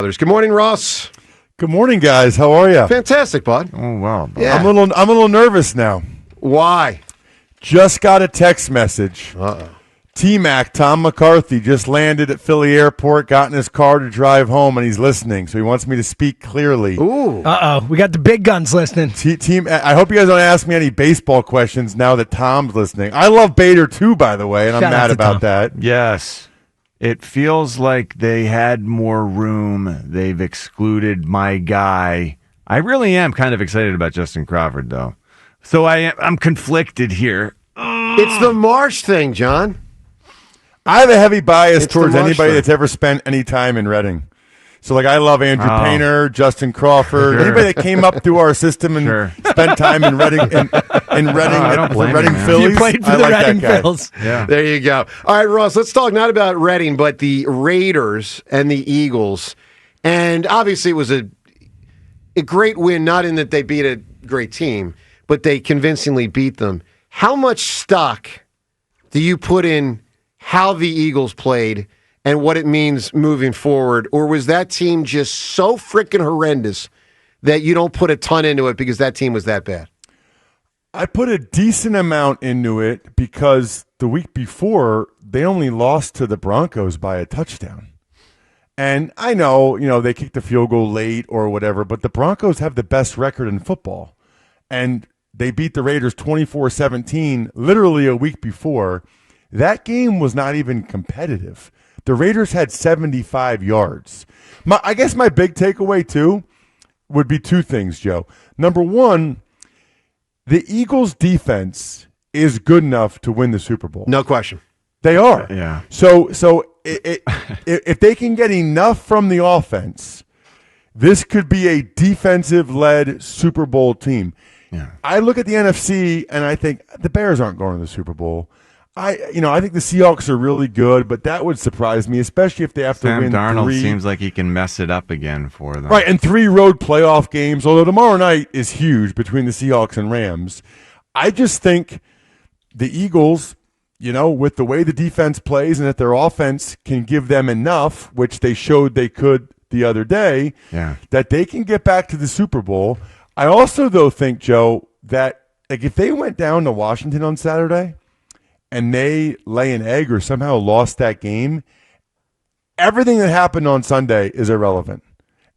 Good morning, Ross. Good morning, guys. How are you? Fantastic, bud. Oh, wow. Yeah. I'm a little nervous now. Why? Just got a text message. T-Mac, Tom McCarthy, just landed at Philly Airport, got in his car to drive home, and he's listening. So he wants me to speak clearly. Ooh. We got the big guns listening. Team, I hope you guys don't ask me any baseball questions now that Tom's listening. I love Bader too, by the way, and I'm Shout out mad to about Tom. that. Yes. It feels like they had more room. They've excluded my guy. I really am kind of excited about Justin Crawford, though. So I'm conflicted here. It's the Marsh thing, John. I have a heavy bias It's towards the Marsh anybody thing. that's ever spent any time in Reading. So, like, I love Andrew Painter, Justin Crawford, Sure. anybody that came up through our system and Sure. spent time in Reading, I don't blame Reading you, man. Phillies. You played for I the like Reading that guy. Phils. Yeah. There you go. All right, Ross, let's talk not about Reading, but the Raiders and the Eagles. And obviously it was a great win, not in that they beat a great team, but they convincingly beat them. How much stock do you put in how the Eagles played and what it means moving forward? Or was that team just so freaking horrendous that you don't put a ton into it because that team was that bad? I put a decent amount into it because the week before, they only lost to the Broncos by a touchdown. And I know, they kicked the field goal late or whatever, but the Broncos have the best record in football. And they beat the Raiders 24-17 literally a week before. That game was not even competitive. The Raiders had 75 yards. I guess my big takeaway, too, would be two things, Joe. Number one, the Eagles' defense is good enough to win the Super Bowl. No question. They are. Yeah. So if they can get enough from the offense, this could be a defensive-led Super Bowl team. Yeah. I look at the NFC, and I think the Bears aren't going to the Super Bowl. I think the Seahawks are really good, but that would surprise me, especially if they have to Sam win Darnold three. seems like he can mess it up again for them. Right, and 3 road playoff games, although tomorrow night is huge between the Seahawks and Rams. I just think the Eagles, with the way the defense plays and that their offense can give them enough, which they showed they could the other day, that they can get back to the Super Bowl. I also, though, think, Joe, that if they went down to Washington on Saturday and they lay an egg or somehow lost that game, everything that happened on Sunday is irrelevant.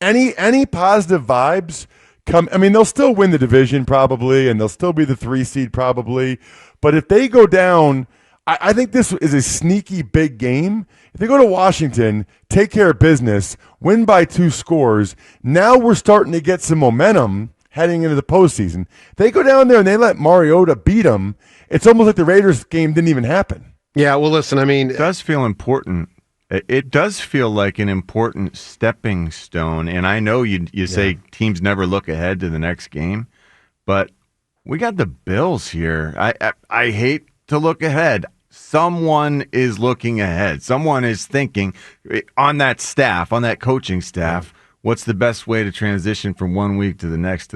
Any positive vibes come. I mean, they'll still win the division probably, and they'll still be the 3 seed probably. But if they go down, I think this is a sneaky big game. If they go to Washington, take care of business, win by 2 scores, now we're starting to get some momentum heading into the postseason. They go down there and they let Mariota beat them. It's almost like the Raiders game didn't even happen. Yeah, well, listen, I mean, It does feel important. It does feel like an important stepping stone. And I know you say teams never look ahead to the next game, but we got the Bills here. I hate to look ahead. Someone is looking ahead. Someone is thinking on that staff, on that coaching staff, what's the best way to transition from one week to the next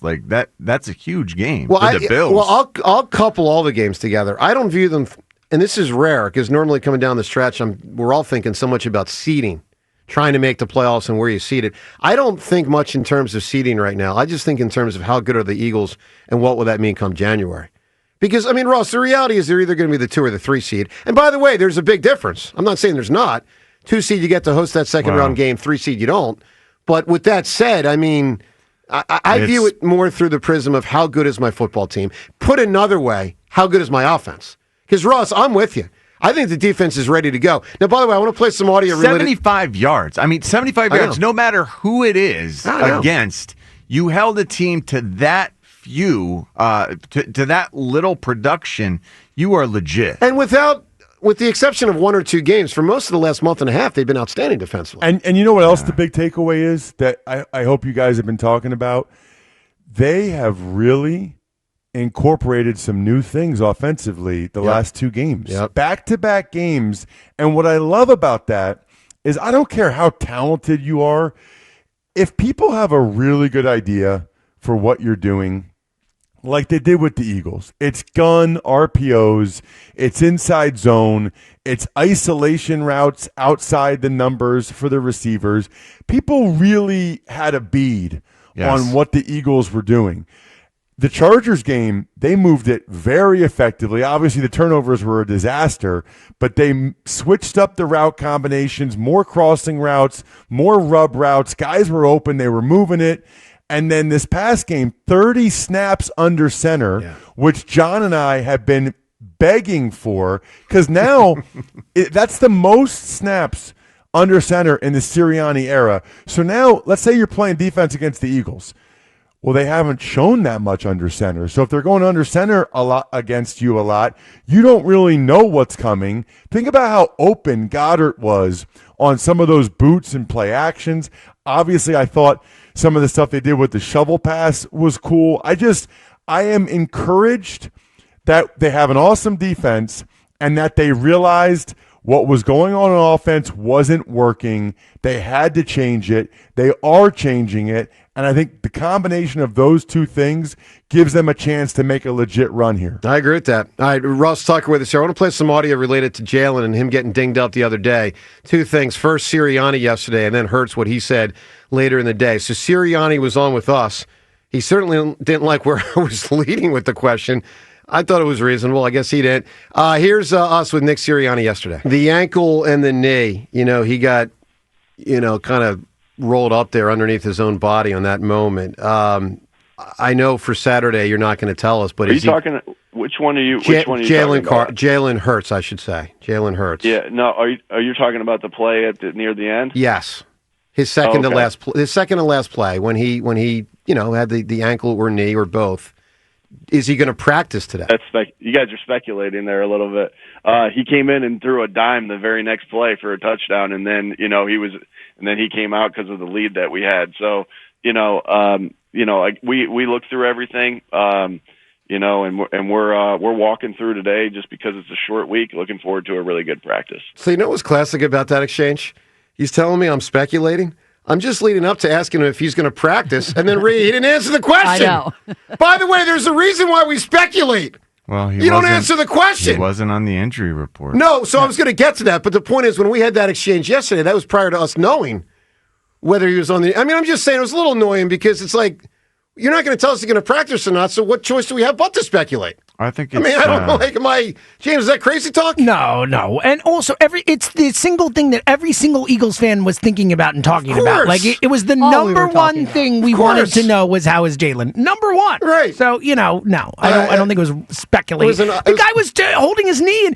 Like that's a huge game for the Bills. Well, I'll couple all the games together. I don't view them, and this is rare because normally coming down the stretch, we're all thinking so much about seeding, trying to make the playoffs and where you seed it. I don't think much in terms of seeding right now. I just think in terms of how good are the Eagles and what will that mean come January. Because, I mean, Ross, the reality is they're either going to be the 2 or the 3 seed. And by the way, there's a big difference. I'm not saying there's not. 2 seed, you get to host that second round game. 3 seed, you don't. But with that said, I mean, I view it more through the prism of how good is my football team. Put another way, how good is my offense? Because, Ross, I'm with you. I think the defense is ready to go. Now, by the way, I want to play some audio. 75 yards. I mean, 75 yards, no matter who it is against, you held a team to that few, to that little production. You are legit. And with the exception of 1 or 2 games, for most of the last month and a half, they've been outstanding defensively. And you know what else the big takeaway is that I hope you guys have been talking about? They have really incorporated some new things offensively the last 2 games. Back-to-back games. And what I love about that is I don't care how talented you are. If people have a really good idea for what you're doing, like they did with the Eagles. It's gun, RPOs, it's inside zone, it's isolation routes outside the numbers for the receivers. People really had a bead on what the Eagles were doing. The Chargers game, they moved it very effectively. Obviously, the turnovers were a disaster, but they switched up the route combinations, more crossing routes, more rub routes. Guys were open. They were moving it. And then this past game, 30 snaps under center, which John and I have been begging for, because now that's the most snaps under center in the Sirianni era. So now, let's say you're playing defense against the Eagles. Well, they haven't shown that much under center. So if they're going under center a lot against you a lot, you don't really know what's coming. Think about how open Goddard was on some of those boots and play actions. Obviously, I thought some of the stuff they did with the shovel pass was cool. I am encouraged that they have an awesome defense and that they realized what was going on offense wasn't working. They had to change it. They are changing it. And I think the combination of those two things gives them a chance to make a legit run here. I agree with that. All right, Russ Tucker with us here. I want to play some audio related to Jalen and him getting dinged up the other day. Two things. First, Sirianni yesterday, and then Hurts, what he said later in the day. So Sirianni was on with us. He certainly didn't like where I was leading with the question. I thought it was reasonable. I guess he didn't. Here's us with Nick Sirianni yesterday. The ankle and the knee, he got, kind of rolled up there underneath his own body on that moment. I know for Saturday you're not going to tell us, but which one are you talking about? Jalen Hurts, I should say. Jalen Hurts. Yeah. No. Are you talking about the play near the end? Yes. His second to last play when he had the ankle or knee or both. Is he going to practice today? You guys are speculating there a little bit. He came in and threw a dime the very next play for a touchdown, and then he came out because of the lead that we had. So we looked through everything, and we're walking through today just because it's a short week. Looking forward to a really good practice. So you know what's classic about that exchange? He's telling me I'm speculating. I'm just leading up to asking him if he's going to practice, and then he didn't answer the question. I know. By the way, there's a reason why we speculate. Well, you don't answer the question. He wasn't on the injury report. No, so I was going to get to that, but the point is when we had that exchange yesterday, that was prior to us knowing whether he was on the... I'm just saying it was a little annoying because it's like, you're not going to tell us he's going to practice or not, so what choice do we have but to speculate? I think it's, I don't know. James, is that crazy talk? No. And also, it's the single thing that every single Eagles fan was thinking about and talking about. Like, it was the number one thing we wanted to know was how is Jalen? Number one. Right. So, no. I don't think it was speculating. The guy was holding his knee.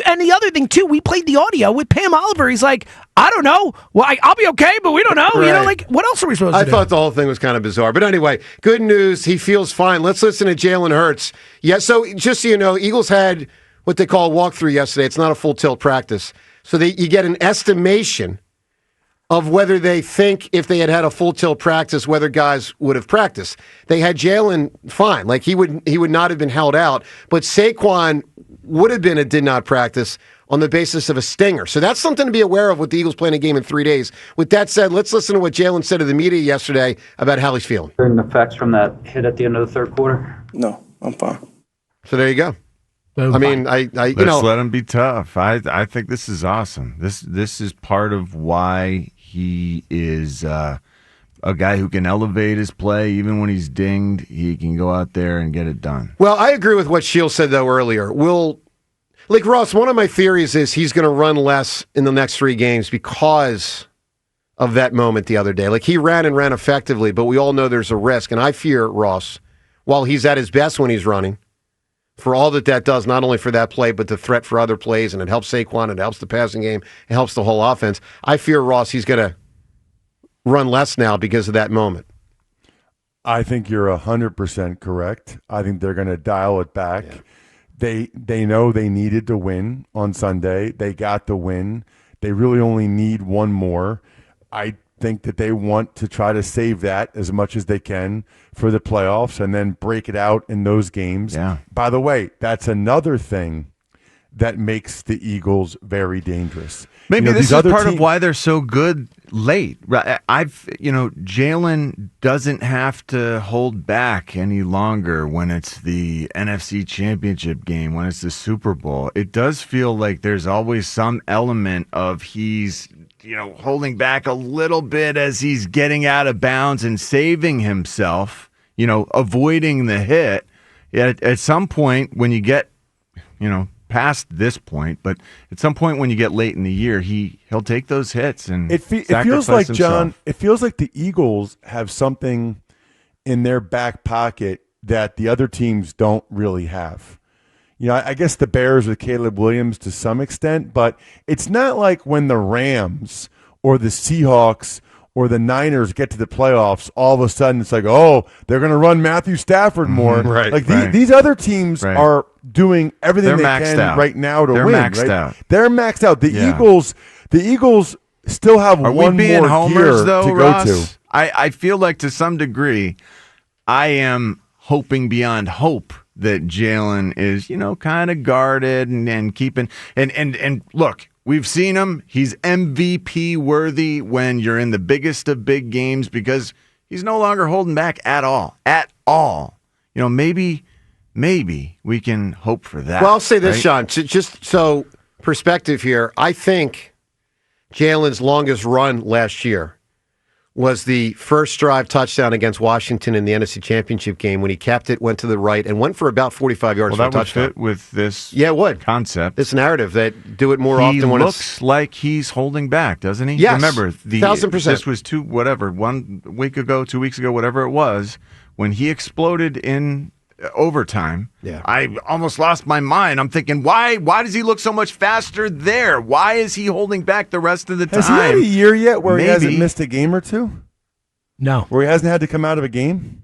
And the other thing, too, we played the audio with Pam Oliver. He's like, I don't know. Well, I'll be okay, but we don't know. Right. What else are we supposed to do? I thought the whole thing was kind of bizarre. But anyway, good news. He feels fine. Let's listen to Jalen Hurts. Yeah, so just so you know, Eagles had what they call a walkthrough yesterday. It's not a full tilt practice. So you get an estimation of whether they think if they had a full tilt practice, whether guys would have practiced. They had Jalen fine. Like he would not have been held out. But Saquon would have been a did not practice on the basis of a stinger. So that's something to be aware of with the Eagles playing a game in 3 days. With that said, let's listen to what Jalen said to the media yesterday about how he's feeling. Hearing the effects from that hit at the end of the third quarter? No, I'm fine. So there you go. Let's let him be tough. I think this is awesome. This is part of why he is a guy who can elevate his play. Even when he's dinged, he can go out there and get it done. Well, I agree with what Shields said, though, earlier. Like Ross, one of my theories is he's going to run less in the next 3 games because of that moment the other day. Like he ran effectively, but we all know there's a risk. And I fear, Ross, while he's at his best when he's running, for all that does, not only for that play, but the threat for other plays, and it helps Saquon, it helps the passing game, it helps the whole offense. I fear, Ross, he's going to run less now because of that moment. I think you're 100% correct. I think they're going to dial it back. Yeah. They know they needed to win on Sunday. They got the win. They really only need one more. I think that they want to try to save that as much as they can for the playoffs and then break it out in those games. Yeah. By the way, that's another thing that makes the Eagles very dangerous. Maybe this is part of why they're so good late. Jalen doesn't have to hold back any longer when it's the NFC Championship game, when it's the Super Bowl. It does feel like there's always some element of he's, holding back a little bit as he's getting out of bounds and saving himself, avoiding the hit. At some point when you get, past this point, but at some point when you get late in the year, he'll take those hits and it feels like himself. John. It feels like the Eagles have something in their back pocket that the other teams don't really have. I guess the Bears with Caleb Williams to some extent, but it's not like when the Rams or the Seahawks or the Niners get to the playoffs, all of a sudden it's like, oh, they're going to run Matthew Stafford more. These other teams are doing everything they can right now to win. They're maxed out. They're maxed out. The Eagles still have one more gear to go to. I feel like to some degree, I am hoping beyond hope that Jalen is, kind of guarded and keeping and look. We've seen him. He's MVP worthy when you're in the biggest of big games because he's no longer holding back at all. At all. Maybe we can hope for that. Well, I'll say this, Sean. Just so perspective here, I think Jalen's longest run last year was the first drive touchdown against Washington in the NFC Championship game when he capped it, went to the right, and went for about 45 yards for a touchdown. That would fit with this concept. This narrative that do it more often when he looks like he's holding back, doesn't he? Yes. Remember, 1,000%. This was 2 weeks ago, 2 weeks ago, whatever it was, when he exploded in overtime. Yeah. I almost lost my mind. I'm thinking, why does he look so much faster there? Why is he holding back the rest of the time? Has he had a year yet where he hasn't missed a game or two? No. Where he hasn't had to come out of a game?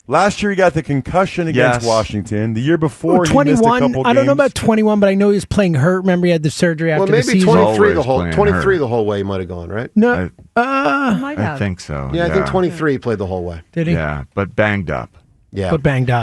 Last year he got the concussion against Washington. The year before he missed a couple games. I don't know about 21, but I know he was playing hurt. Remember he had the surgery after the season? Well, maybe 23 the whole way he might have gone, right? No. I think so. Yeah, I think 23 played the whole way. Did he? Yeah, but banged up. Yeah. But banged up.